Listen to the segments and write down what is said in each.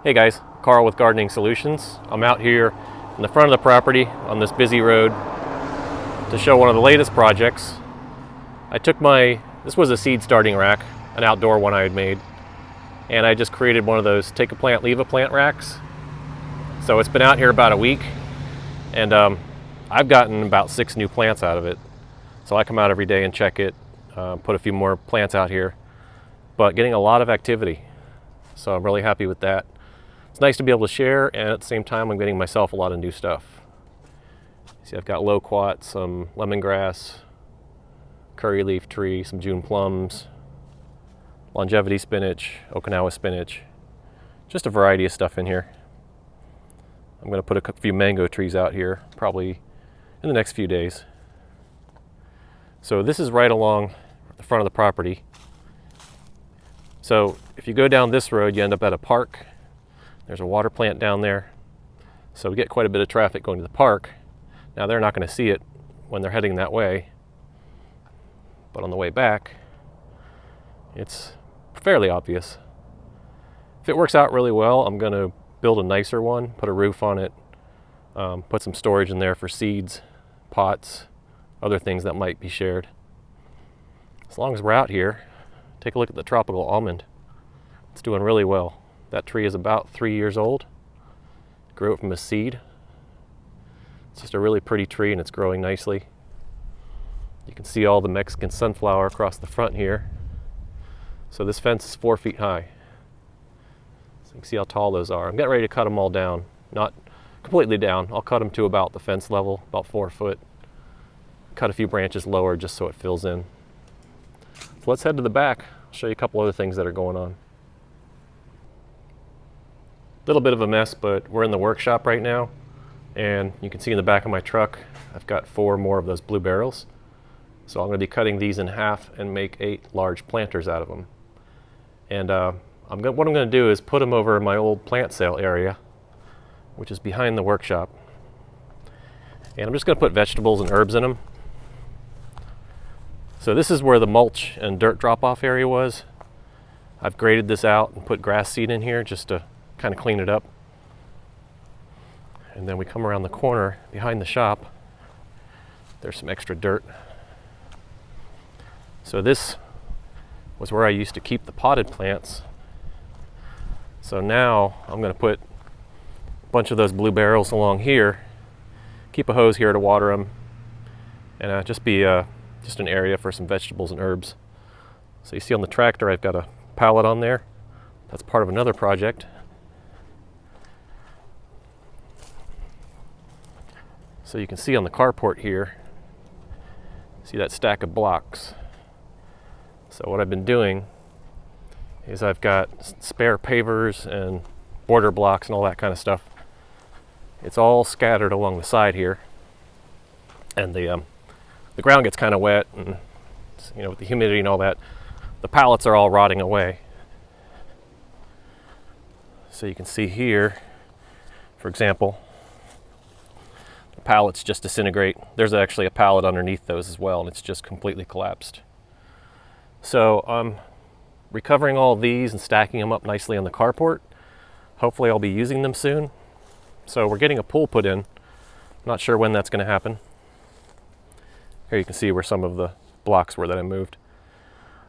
Hey guys, Carl with Gardening Solutions. I'm out here in the front of the property on this busy road to show one of the latest projects. This was a seed starting rack, an outdoor one I had made, and I just created one of those take a plant, leave a plant racks. So it's been out here about a week, and I've gotten about 6 new plants out of it. So I come out every day and check it, put a few more plants out here, but getting a lot of activity. So I'm really happy with that. It's nice to be able to share, and at the same time I'm getting myself a lot of new stuff. See, I've got loquat, some lemongrass, curry leaf tree, some June plums, longevity spinach, Okinawa spinach, just a variety of stuff in here. I'm going to put a few mango trees out here probably in the next few days. So this is right along the front of the property. So if you go down this road, you end up at a park. There's a water plant down there. So we get quite a bit of traffic going to the park. Now they're not going to see it when they're heading that way, but on the way back, it's fairly obvious. If it works out really well, I'm going to build a nicer one, put a roof on it, put some storage in there for seeds, pots, other things that might be shared. As long as we're out here, take a look at the tropical almond. It's doing really well. That tree is about 3 years old. Grew it from a seed. It's just a really pretty tree and it's growing nicely. You can see all the Mexican sunflower across the front here. So this fence is 4 feet high. So you can see how tall those are. I'm getting ready to cut them all down. Not completely down. I'll cut them to about the fence level, about 4 foot. Cut a few branches lower just so it fills in. So let's head to the back. I'll show you a couple other things that are going on. Little bit of a mess, but we're in the workshop right now, and you can see in the back of my truck I've got 4 more of those blue barrels. So I'm going to be cutting these in half and make 8 large planters out of them. And what I'm going to do is put them over in my old plant sale area, which is behind the workshop. And I'm just going to put vegetables and herbs in them. So this is where the mulch and dirt drop-off area was. I've graded this out and put grass seed in here just to kind of clean it up. And then we come around the corner behind the shop. There's some extra dirt. So this was where I used to keep the potted plants. So now I'm going to put a bunch of those blue barrels along here, keep a hose here to water them, and just an area for some vegetables and herbs. So you see on the tractor I've got a pallet on there. That's part of another project. So you can see on the carport here, see that stack of blocks. So what I've been doing is I've got spare pavers and border blocks and all that kind of stuff. It's all scattered along the side here, and the ground gets kind of wet, and with the humidity and all that, the pallets are all rotting away. So you can see here, for example, the pallets just disintegrate. There's actually a pallet underneath those as well, and it's just completely collapsed. So I'm recovering all of these and stacking them up nicely on the carport. Hopefully I'll be using them soon. So we're getting a pool put in. Not sure when that's going to happen. Here you can see where some of the blocks were that I moved.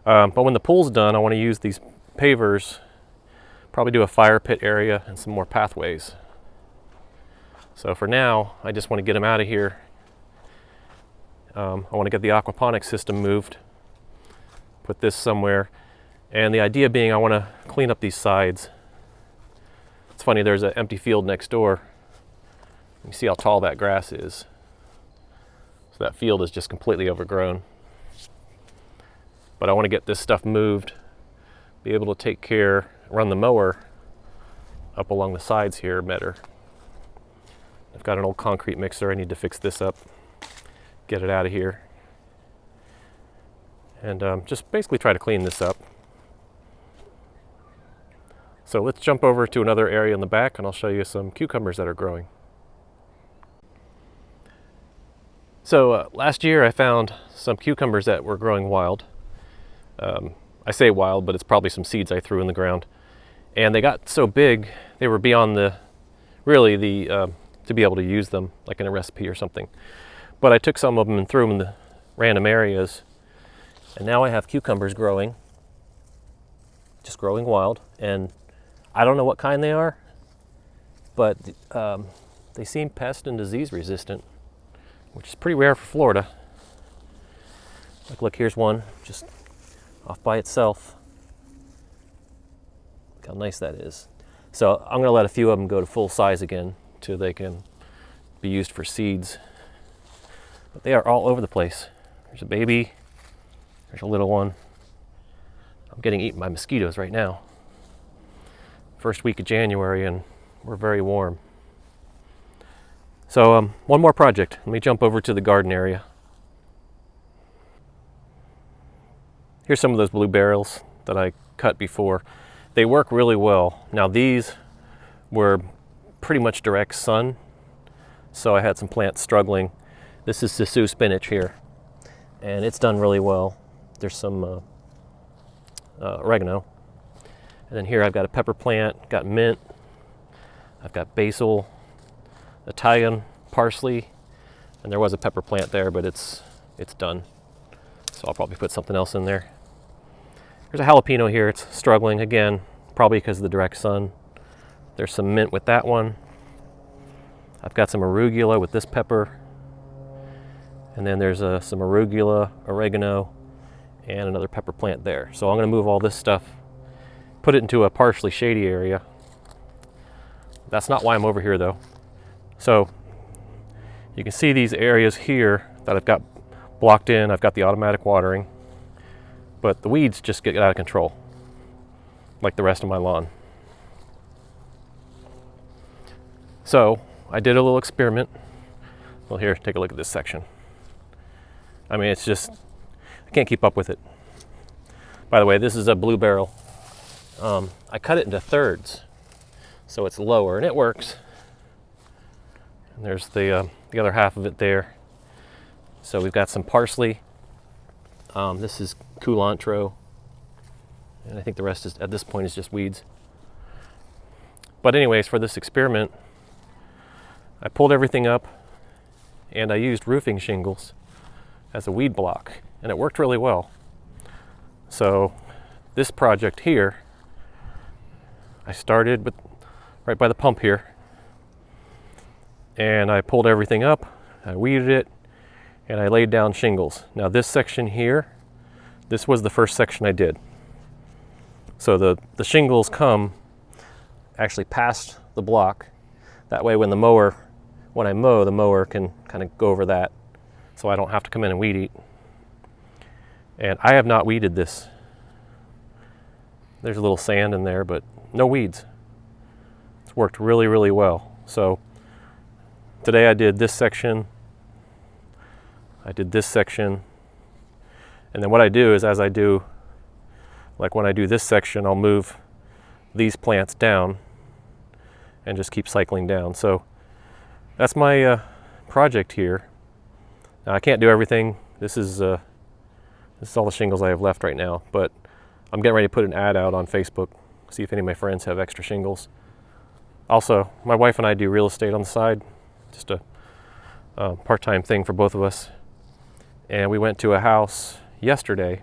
But when the pool's done, I want to use these pavers, probably do a fire pit area and some more pathways. So for now, I just want to get them out of here. I want to get the aquaponics system moved, put this somewhere, and the idea being I want to clean up these sides. It's funny, there's an empty field next door. You see how tall that grass is. So that field is just completely overgrown. But I want to get this stuff moved, be able to run the mower up along the sides here better. I've got an old concrete mixer. I need to fix this up, get it out of here, and just basically try to clean this up. So let's jump over to another area in the back and I'll show you some cucumbers that are growing. So last year I found some cucumbers that were growing wild. I say wild, but it's probably some seeds I threw in the ground. And they got so big, they were beyond the, really the, to be able to use them like in a recipe or something. But I took some of them and threw them in the random areas. And now I have cucumbers growing, just growing wild. And I don't know what kind they are, but they seem pest and disease resistant, which is pretty rare for Florida. Like, look, here's one just off by itself. Look how nice that is. So I'm gonna let a few of them go to full size again till they can be used for seeds. But they are all over the place. There's a baby, there's a little one. I'm getting eaten by mosquitoes right now. First week of January and we're very warm. So one more project. Let me jump over to the garden area. Here's some of those blue barrels that I cut before. They work really well. Now these were pretty much direct sun, so I had some plants struggling. This is Sisu spinach here, and it's done really well. There's some oregano. And then here I've got a pepper plant, got mint, I've got basil, Italian parsley, and there was a pepper plant there, but it's done. So I'll probably put something else in there. There's a jalapeno here, it's struggling again, probably because of the direct sun. There's some mint with that one. I've got some arugula with this pepper. And then there's some arugula, oregano, and another pepper plant there. So I'm gonna move all this stuff, put it into a partially shady area. That's not why I'm over here though. So you can see these areas here that I've got blocked in. I've got the automatic watering, but the weeds just get out of control, like the rest of my lawn. So I did a little experiment. Well, here, take a look at this section. I mean, it's just, I can't keep up with it. By the way, this is a blue barrel. I cut it into thirds, so it's lower, and it works. And there's the other half of it there. So we've got some parsley. This is culantro, and I think the rest is, at this point, is just weeds. But anyways, for this experiment, I pulled everything up and I used roofing shingles as a weed block, and it worked really well. So this project here, I started with right by the pump here, and I pulled everything up, I weeded it, and I laid down shingles. Now this section here, this was the first section I did. So the shingles come actually past the block. That way when I mow, the mower can kind of go over that, so I don't have to come in and weed eat. And I have not weeded this. There's a little sand in there, but no weeds. It's worked really, really well. So today I did this section, I did this section, and then what I do is, as I do, like when I do this section, I'll move these plants down and just keep cycling down. So that's my project here. Now I can't do everything. This is all the shingles I have left right now, but I'm getting ready to put an ad out on Facebook, see if any of my friends have extra shingles. Also, my wife and I do real estate on the side, just a part-time thing for both of us. And we went to a house yesterday,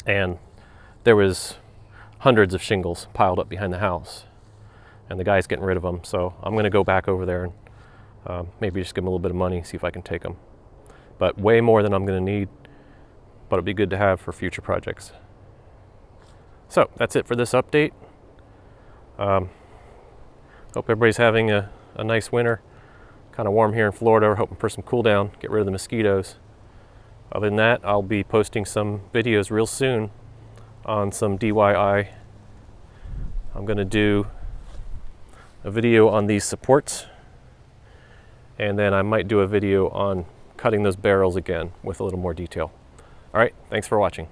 and there was hundreds of shingles piled up behind the house, and the guy's getting rid of them. So I'm going to go back over there and maybe just give him a little bit of money, see if I can take them. But way more than I'm going to need, but it'd be good to have for future projects. So that's it for this update. Hope everybody's having a nice winter. Kind of warm here in Florida. We're hoping for some cool down, get rid of the mosquitoes. Other than that, I'll be posting some videos real soon on some DIY. I'm going to do a video on these supports, and then I might do a video on cutting those barrels again with a little more detail. All right, thanks for watching.